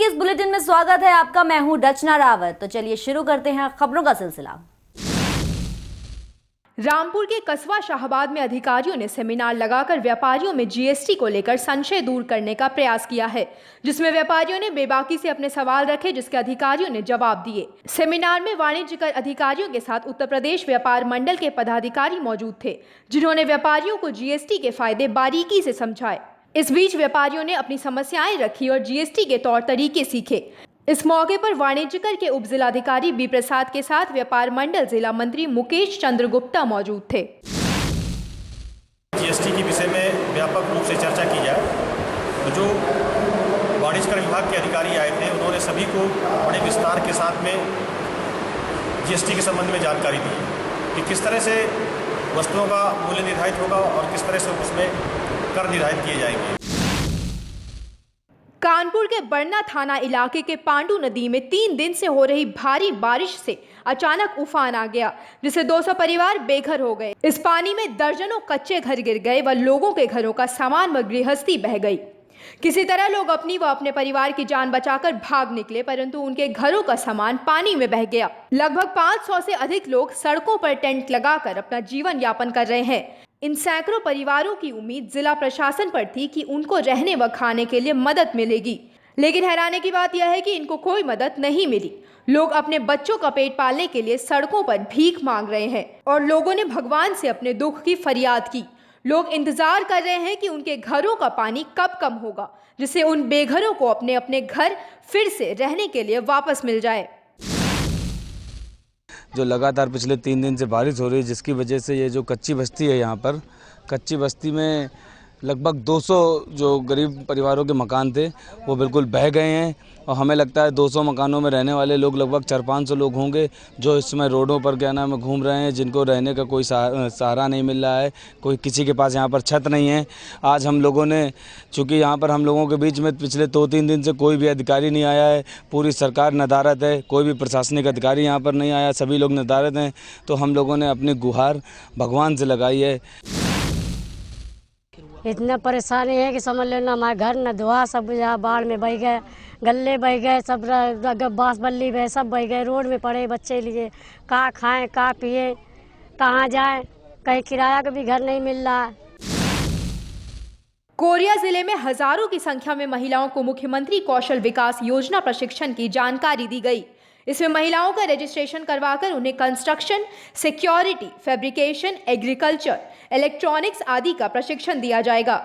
के इस बुलेटिन में स्वागत है आपका। मैं हूं रचना रावत। तो चलिए शुरू करते हैं खबरों का सिलसिला। रामपुर के कस्बा शाहबाद में अधिकारियों ने सेमिनार लगाकर व्यापारियों में जीएसटी को लेकर संशय दूर करने का प्रयास किया है, जिसमें व्यापारियों ने बेबाकी से अपने सवाल रखे, जिसके अधिकारियों ने जवाब दिए। सेमिनार में वाणिज्य कर अधिकारियों के साथ उत्तर प्रदेश व्यापार मंडल के पदाधिकारी मौजूद थे, जिन्होंने व्यापारियों को जीएसटी के फायदे बारीकी से समझाए। इस बीच व्यापारियों ने अपनी समस्याएं रखी और जीएसटी के तौर तरीके सीखे। इस मौके पर वाणिज्य कर के उप जिलाधिकारी बी प्रसाद के साथ व्यापार मंडल जिला मंत्री मुकेश चंद्र गुप्ता मौजूद थे। जीएसटी के विषय में व्यापक रूप से चर्चा की जाए तो जो वाणिज्य कर विभाग के अधिकारी आए थे, उन्होंने सभी को बड़े विस्तार के साथ में जीएसटी के संबंध में जानकारी दी कि किस तरह से वस्तुओं का मूल्य निर्धारित होगा और किस तरह से उसमें कर निर्धारित किए जाएंगे। कानपुर के बरना थाना इलाके के पांडू नदी में 3 दिन से हो रही भारी बारिश से अचानक उफान आ गया, जिससे 200 परिवार बेघर हो गए। इस पानी में दर्जनों कच्चे घर गिर गए व लोगों के घरों का सामान व गृहस्थी बह गई। किसी तरह लोग अपनी व अपने परिवार की जान बचाकर भाग निकले, परंतु उनके घरों का सामान पानी में बह गया। लगभग 500 से अधिक लोग सड़कों पर टेंट लगाकर अपना जीवन यापन कर रहे हैं। इन सैकड़ों परिवारों की उम्मीद जिला प्रशासन पर थी कि उनको रहने व खाने के लिए मदद मिलेगी, लेकिन हैरानी की बात यह है कि इनको कोई मदद नहीं मिली। लोग अपने बच्चों का पेट पालने के लिए सड़कों पर भीख मांग रहे हैं और लोगों ने भगवान से अपने दुख की फरियाद की। लोग इंतजार कर रहे हैं कि उनके घरों का पानी कब कम होगा, जिससे उन बेघरों को अपने अपने घर फिर से रहने के लिए वापस मिल जाए। जो लगातार पिछले 3 दिन से बारिश हो रही है, जिसकी वजह से ये जो कच्ची बस्ती है, यहाँ पर कच्ची बस्ती में लगभग 200 जो गरीब परिवारों के मकान थे वो बिल्कुल बह गए हैं और हमें लगता है 200 मकानों में रहने वाले लोग लगभग 400-500 लोग होंगे जो इस समय रोडों पर घूम रहे हैं, जिनको रहने का कोई सहारा नहीं मिल रहा है। कोई किसी के पास यहाँ पर छत नहीं है। आज हम लोगों ने, चूँकि यहाँ पर हम लोगों के बीच में पिछले 2-3 दिन से कोई भी अधिकारी नहीं आया है, पूरी सरकार नदारद है, कोई भी प्रशासनिक अधिकारी यहाँ पर नहीं आया, सभी लोग नदारद हैं, तो हम लोगों ने अपनी गुहार भगवान से लगाई है। इतना परेशानी है कि समझ लेना, हमारे घर न धुआ, सब यहाँ बाढ़ में बह गए, गले बह गए, सब बांस बल्ली बह सब बह गए। रोड में पड़े बच्चे लिए, कहाँ खाएं कहाँ पिए, कहाँ जाएं, कहीं किराया का भी घर नहीं मिल रहा। कोरिया जिले में हजारों की संख्या में महिलाओं को मुख्यमंत्री कौशल विकास योजना प्रशिक्षण की जानकारी दी गई। इसमें महिलाओं का रजिस्ट्रेशन करवाकर उन्हें construction, security, fabrication, agriculture, electronics आदि का प्रशिक्षण दिया जाएगा।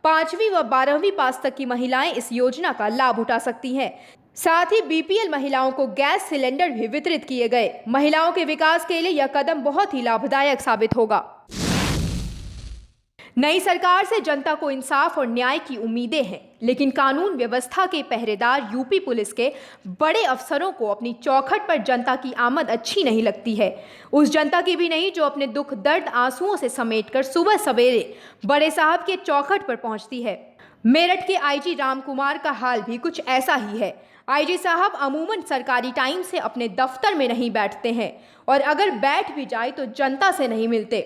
5वीं व 12वीं पास तक की महिलाएं इस योजना का लाभ उठा सकती हैं। साथ ही बीपीएल महिलाओं को गैस सिलेंडर भी वितरित किए गए। महिलाओं के विकास के लिए यह कदम बहुत ही लाभदायक साबित होगा। नई सरकार से जनता को इंसाफ और न्याय की उम्मीदें हैं, लेकिन कानून व्यवस्था के पहरेदार यूपी पुलिस के बड़े अफसरों को अपनी चौखट पर जनता की आमद अच्छी नहीं लगती है। उस जनता की भी नहीं जो अपने दुख दर्द आंसुओं से समेटकर सुबह सवेरे बड़े साहब के चौखट पर पहुंचती है। मेरठ के आईजी राम कुमार का हाल भी कुछ ऐसा ही है। आईजी साहब अमूमन सरकारी टाइम से अपने दफ्तर में नहीं बैठते हैं और अगर बैठ भी जाए तो जनता से नहीं मिलते।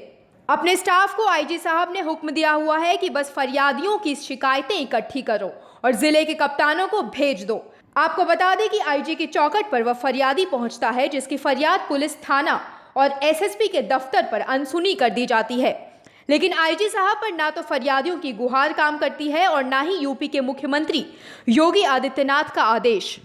अपने स्टाफ को आईजी साहब ने हुक्म दिया हुआ है कि बस फरियादियों की शिकायतें इकट्ठी करो और जिले के कप्तानों को भेज दो। आपको बता दें कि आईजी की चौखट पर वह फरियादी पहुंचता है, जिसकी फरियाद पुलिस थाना और एसएसपी के दफ्तर पर अनसुनी कर दी जाती है। लेकिन आईजी साहब पर ना तो फरियादियों की गुहार काम करती है और ना ही यूपी के मुख्यमंत्री योगी आदित्यनाथ का आदेश।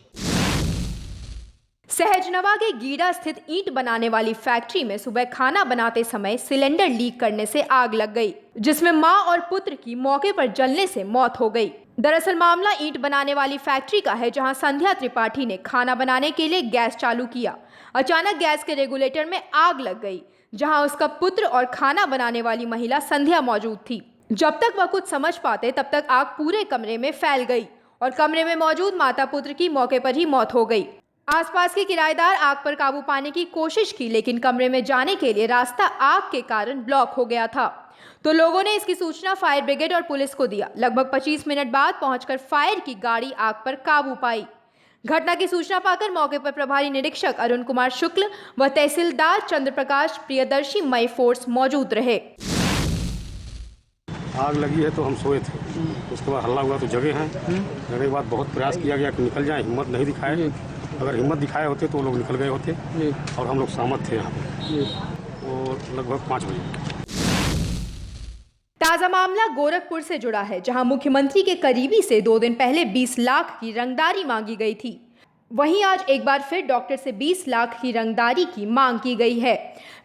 सहजनवा के गीड़ा स्थित ईंट बनाने वाली फैक्ट्री में सुबह खाना बनाते समय सिलेंडर लीक करने से आग लग गई, जिसमें मां और पुत्र की मौके पर जलने से मौत हो गई। दरअसल मामला ईंट बनाने वाली फैक्ट्री का है, जहां संध्या त्रिपाठी ने खाना बनाने के लिए गैस चालू किया। अचानक गैस के रेगुलेटर में आग लग गई, जहां उसका पुत्र और खाना बनाने वाली महिला संध्या मौजूद थी। जब तक वह कुछ समझ पाते तब तक आग पूरे कमरे में फैल गई और कमरे में मौजूद माता पुत्र की मौके पर ही मौत हो गई। आसपास के किराएदार आग पर काबू पाने की कोशिश की, लेकिन कमरे में जाने के लिए रास्ता आग के कारण ब्लॉक हो गया था। तो लोगों ने इसकी सूचना फायर ब्रिगेड और पुलिस को दिया। लगभग 25 मिनट बाद पहुंचकर फायर की गाड़ी आग पर काबू पाई। घटना की सूचना पाकर मौके पर प्रभारी निरीक्षक अरुण कुमार शुक्ल व तहसीलदार चंद्र प्रकाश प्रियदर्शी मई फोर्स मौजूद रहे। आग लगी है तो हम सोए थे, उसके बाद हल्ला हुआ तो जगे हैं। जगने के बाद बहुत प्रयास किया गया कि निकल जाए, हिम्मत नहीं दिखाए। अगर हिम्मत दिखाए होते तो वो लोग निकल गए होते और हम लोग सहमत थे यहाँ पे। और लगभग 5 बजे। ताजा मामला गोरखपुर से जुड़ा है, जहां मुख्यमंत्री के करीबी से 2 दिन पहले 20 लाख की रंगदारी मांगी गई थी। वहीं आज एक बार फिर डॉक्टर से 20 लाख की रंगदारी की मांग की गई है।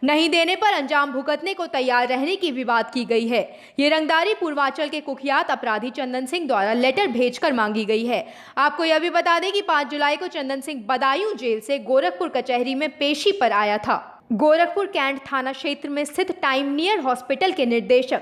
नहीं देने पर अंजाम भुगतने को तैयार रहने की भी बात की गई है। ये रंगदारी पूर्वांचल के कुख्यात अपराधी चंदन सिंह द्वारा लेटर भेजकर मांगी गई है। आपको यह भी बता दें कि 5 जुलाई को चंदन सिंह बदायूं जेल से गोरखपुर कचहरी में पेशी पर आया था। गोरखपुर कैंट थाना क्षेत्र में स्थित टाइम नियर हॉस्पिटल के निदेशक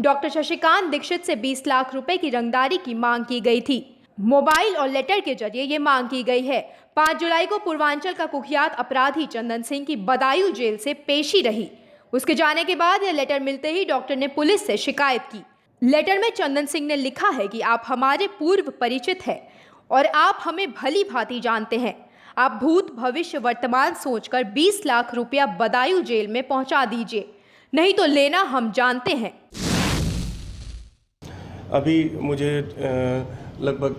डॉक्टर शशिकांत दीक्षित से 20 लाख रुपए की रंगदारी की मांग की गई थी। मोबाइल और लेटर के जरिए ये मांग की गई है। 5 जुलाई को पूर्वांचल का कुख्यात अपराधी चंदन सिंह की बदायूं जेल से पेशी रही। उसके जाने के बाद यह लेटर मिलते ही डॉक्टर ने पुलिस से शिकायत की। लेटर में चंदन सिंह ने लिखा है कि आप हमारे पूर्व परिचित हैं और आप हमें भली भांति जानते हैं। आप भूत भविष्य वर्तमान सोचकर 20 लाख रुपया बदायूं जेल में पहुंचा दीजिए, नहीं तो लेना हम जानते हैं। अभी मुझे लगभग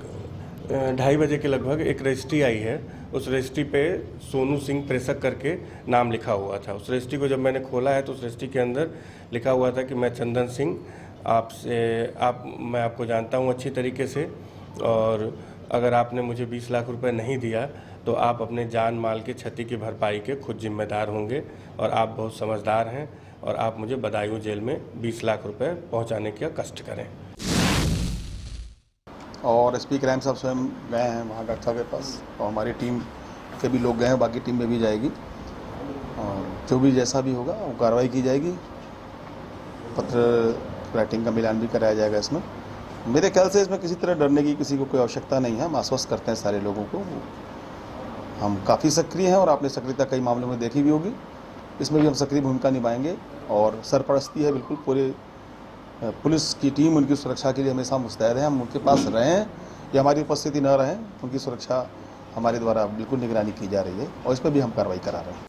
2:30 बजे के लगभग एक रजिस्ट्री आई है। उस रजिस्ट्री पे सोनू सिंह प्रेषक करके नाम लिखा हुआ था। उस रजिस्ट्री को जब मैंने खोला है तो उस रजिस्ट्री के अंदर लिखा हुआ था कि मैं चंदन सिंह मैं आपको जानता हूँ अच्छी तरीके से, और अगर आपने मुझे 20 लाख रुपए नहीं दिया तो आप अपने जान माल की क्षति की भरपाई के खुद जिम्मेदार होंगे, और आप बहुत समझदार हैं और आप मुझे बदायूं जेल में 20 लाख रुपए पहुंचाने का कष्ट करें। और एसपी क्राइम साहब स्वयं गए हैं वहाँ डॉक्टर साहब के पास, और हमारी टीम के भी लोग गए हैं, बाकी टीम में भी जाएगी, और जो भी जैसा भी होगा वो कार्रवाई की जाएगी। पत्र राइटिंग का मिलान भी कराया जाएगा इसमें। मेरे ख्याल से इसमें किसी तरह डरने की किसी को कोई आवश्यकता नहीं है। हम आश्वस्त करते हैं सारे लोगों को, हम काफ़ी सक्रिय हैं और आपने सक्रियता कई मामलों में देखी भी होगी। इसमें भी हम सक्रिय भूमिका निभाएंगे और सरपरस्ती है बिल्कुल पूरे पुलिस की टीम उनकी सुरक्षा के लिए हमेशा मुस्तैद है। हम उनके पास रहें या हमारी उपस्थिति न रहें, उनकी सुरक्षा हमारे द्वारा बिल्कुल निगरानी की जा रही है और इस पर भी हम कार्रवाई करा रहे हैं।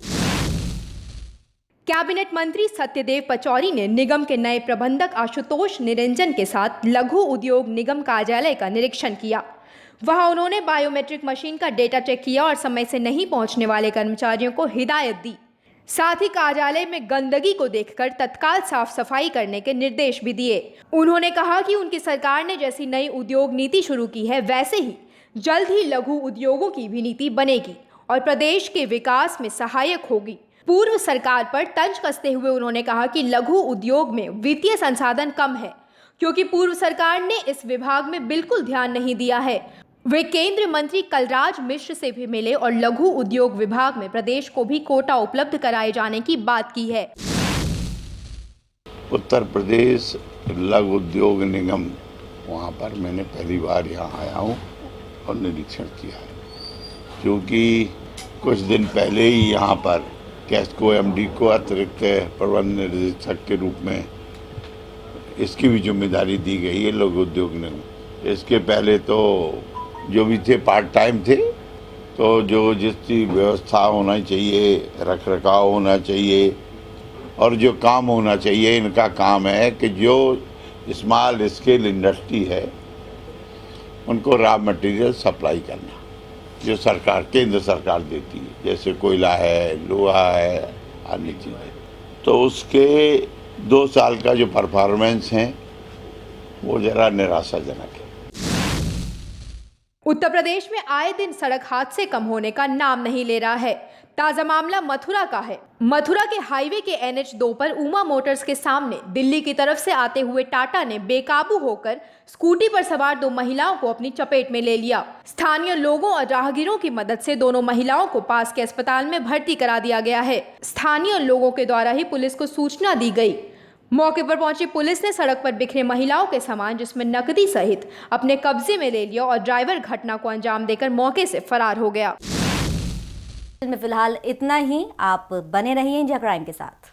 कैबिनेट मंत्री सत्यदेव पचौरी ने निगम के नए प्रबंधक आशुतोष निरंजन के साथ लघु उद्योग निगम कार्यालय का निरीक्षण किया। वहां उन्होंने बायोमेट्रिक मशीन का डेटा चेक किया और समय से नहीं पहुंचने वाले कर्मचारियों को हिदायत दी। साथ ही कार्यालय में गंदगी को देखकर तत्काल साफ सफाई करने के निर्देश भी दिए। उन्होंने कहा कि उनकी सरकार ने जैसी नई उद्योग नीति शुरू की है, वैसे ही जल्द ही लघु उद्योगों की भी नीति बनेगी और प्रदेश के विकास में सहायक होगी। पूर्व सरकार पर तंज कसते हुए उन्होंने कहा कि लघु उद्योग में वित्तीय संसाधन कम है, क्योंकि पूर्व सरकार ने इस विभाग में बिल्कुल ध्यान नहीं दिया है। वे केंद्रीय मंत्री कलराज मिश्र से भी मिले और लघु उद्योग विभाग में प्रदेश को भी कोटा उपलब्ध कराए जाने की बात की है। उत्तर प्रदेश लघु उद्योग निगम, वहाँ पर मैंने पहली बार यहाँ आया हूँ और निरीक्षण किया है, क्योंकि कुछ दिन पहले ही यहाँ पर कैस्को एमडी को अतिरिक्त प्रबंध निदेशक के रूप में इसकी भी जिम्मेदारी दी गई है लघु उद्योग निगम। इसके पहले तो जो भी थे पार्ट टाइम थे, तो जो जिसकी व्यवस्था होना चाहिए, रख रखाव होना चाहिए और जो काम होना चाहिए, इनका काम है कि जो स्मॉल स्केल इंडस्ट्री है उनको रॉ मटेरियल सप्लाई करना, जो सरकार केंद्र सरकार देती है, जैसे कोयला है, लोहा है, अन्य चीज़ें। तो उसके 2 साल का जो परफॉर्मेंस है वो ज़रा निराशाजनक है। उत्तर प्रदेश में आए दिन सड़क हादसे कम होने का नाम नहीं ले रहा है। ताजा मामला मथुरा का है। मथुरा के हाईवे के NH2 पर उमा मोटर्स के सामने दिल्ली की तरफ से आते हुए टाटा ने बेकाबू होकर स्कूटी पर सवार 2 महिलाओं को अपनी चपेट में ले लिया। स्थानीय लोगों और राहगीरों की मदद से दोनों महिलाओं को पास के अस्पताल में भर्ती करा दिया गया है। स्थानीय लोगों के द्वारा ही पुलिस को सूचना दी गई। मौके पर पहुंची पुलिस ने सड़क पर बिखरे महिलाओं के सामान, जिसमें नकदी सहित, अपने कब्जे में ले लिया और ड्राइवर घटना को अंजाम देकर मौके से फरार हो गया। में फिलहाल इतना ही। आप बने रहिए इंडिया क्राइम के साथ।